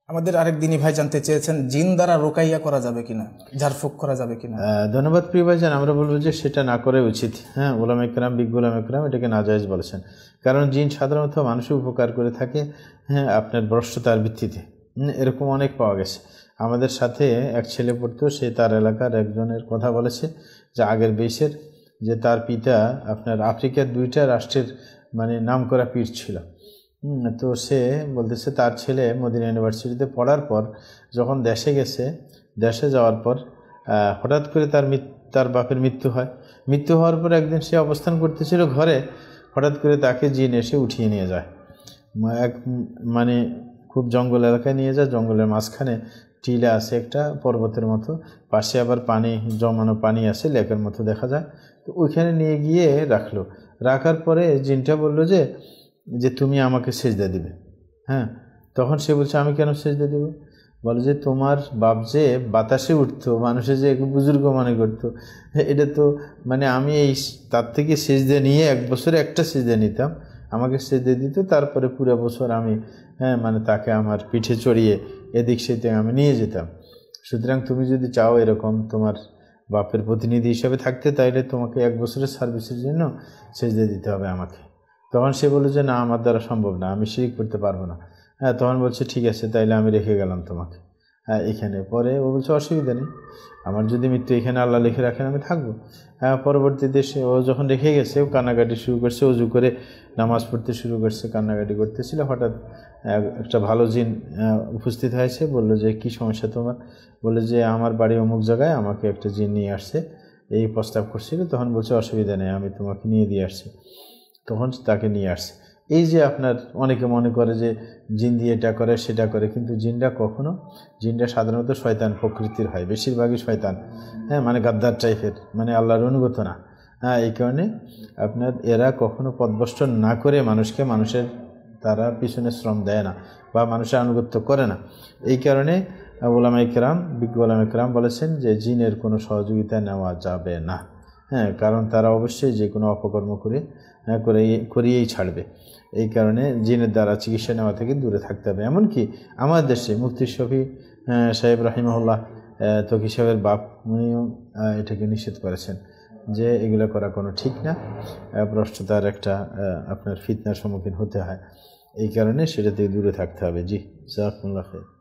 আমাদের আরেক দিনই ভাই জানতে চেয়েছেন জিন দ্বারা রোকাইয়া করা যাবে কিনা, ঝাড়ফুঁক করা যাবে কিনা। ধন্যবাদ প্রিয় ভাইজান। আমরা বলবো যে সেটা না করে উচিত। হ্যাঁ, ওলামা ইকরাম, বিজ্ঞ ওলামা ইকরাম এটাকে নাজায়েজ বলেছেন। কারণ জিন সাধারণত মানুষের উপকার করে থাকে, হ্যাঁ, আপনার ভ্রষ্টতার ভিত্তিতে। এরকম অনেক পাওয়া গেছে। আমাদের সাথে এক ছেলে পড়তো, সে তার এলাকার একজনের কথা বলেছে যে আগের বেশের, যে তার পিতা আপনার আফ্রিকার 2টা রাষ্ট্রের মানে নামকরা পীর ছিল। তো সে বলতেছে তার ছেলে মদিনা ইউনিভার্সিটিতে পড়ার পর যখন দেশে গেছে, দেশে যাওয়ার পর হঠাৎ করে তার বাপের মৃত্যু হয়। মৃত্যু হওয়ার পর একদিন সে অবস্থান করতেছিল ঘরে, হঠাৎ করে তাকে জিন এসে উঠিয়ে নিয়ে যায়। এক মানে খুব জঙ্গল এলাকায় নিয়ে যায়, জঙ্গলের মাঝখানে টিলা আছে একটা পর্বতের মতো, পাশে আবার পানি জমানো পানি আছে, লেকের মতো দেখা যায়। তো ওইখানে নিয়ে গিয়ে রাখার পরে জিনটা বলল যে তুমি আমাকে সেজদা দিবে। হ্যাঁ, তখন সে বলছে আমি কেন সেজদা দিব? বলে যে তোমার বাপ যে বাতাসে উঠতো, মানুষে যে বুজুর্গ মনে করতো, এটা তো মানে আমি তার থেকে সেজদা নিয়ে 1 বছরে একটা সেজদা নিতাম, আমাকে সেজদা দিত, তারপরে পুরো বছর আমি মানে তাকে আমার পিঠে চড়িয়ে এদিক সেদিক আমি নিয়ে যেতাম। সুতরাং তুমি যদি চাও এরকম তোমার বাপের প্রতিনিধি হিসাবে থাকতে, তাইলে তোমাকে 1 বছরের সার্ভিসের জন্য সেজদা দিতে হবে আমাকে। তখন সে বলল যে না, আমার দ্বারা সম্ভব না, আমি শিরিক করতে পারবো না। হ্যাঁ, তখন বলছে ঠিক আছে, তাইলে আমি রেখে গেলাম তোমাকে এখানে। পরে ও বলছে অসুবিধা নেই, আমার যদি মৃত্যু এখানে আল্লাহ লিখে রাখেন আমি থাকবো। পরবর্তীতে ও যখন রেখে গেছে, ও কান্নাকাটি শুরু করছে, অজু করে নামাজ পড়তে শুরু করছে, কান্নাকাটি করতেছিল। হঠাৎ একটা ভালো জিন উপস্থিত হয়েছে, বলল যে কি সমস্যা তোমার? বলে যে আমার বাড়ি অমুক জায়গায়, আমাকে একটা জিন নিয়ে আসছে, এই প্রস্তাব করছিল। তখন বলছে অসুবিধা নেই, আমি তোমাকে নিয়ে দিয়ে আসছি। তখন তাকে নিয়ে আসছে। এই যে আপনার অনেকে মনে করে যে জিন দিয়ে এটা করে সেটা করে, কিন্তু জিনটা সাধারণত শয়তান প্রকৃতির হয়, বেশিরভাগই শয়তান। হ্যাঁ, মানে গাদ্দার টাইপের, মানে আল্লাহর অনুগত না। এই কারণে আপনার এরা কখনো পথভ্রষ্ট না করে মানুষের তারা পিছনে শ্রম দেয় না বা মানুষের আনুগত্য করে না। এই কারণে ওলামা ইকরাম, বিজ্ঞ ওলামা ইকরাম বলেছেন যে জিনের কোনো সহযোগিতা নেওয়া যাবে না। হ্যাঁ, কারণ তারা অবশ্যই যে কোনো অপকর্ম করিয়েই ছাড়বে। এই কারণে জিনের দ্বারা চিকিৎসা নেওয়া থেকে দূরে থাকতে হবে। এমনকি আমাদের দেশে মুফতি শফি সাহেব রাহিমাহুল্লাহ, তকি সাহেবের বাপ, উনিও এটাকে নিষেধ করেছেন যে এগুলো করা কোনো ঠিক না, ভ্রষ্টতার একটা আপনার ফিতনার সম্মুখীন হতে হয়। এই কারণে সেটা থেকে দূরে থাকতে হবে। জি, জাযাকুমুল্লাহ খাইর।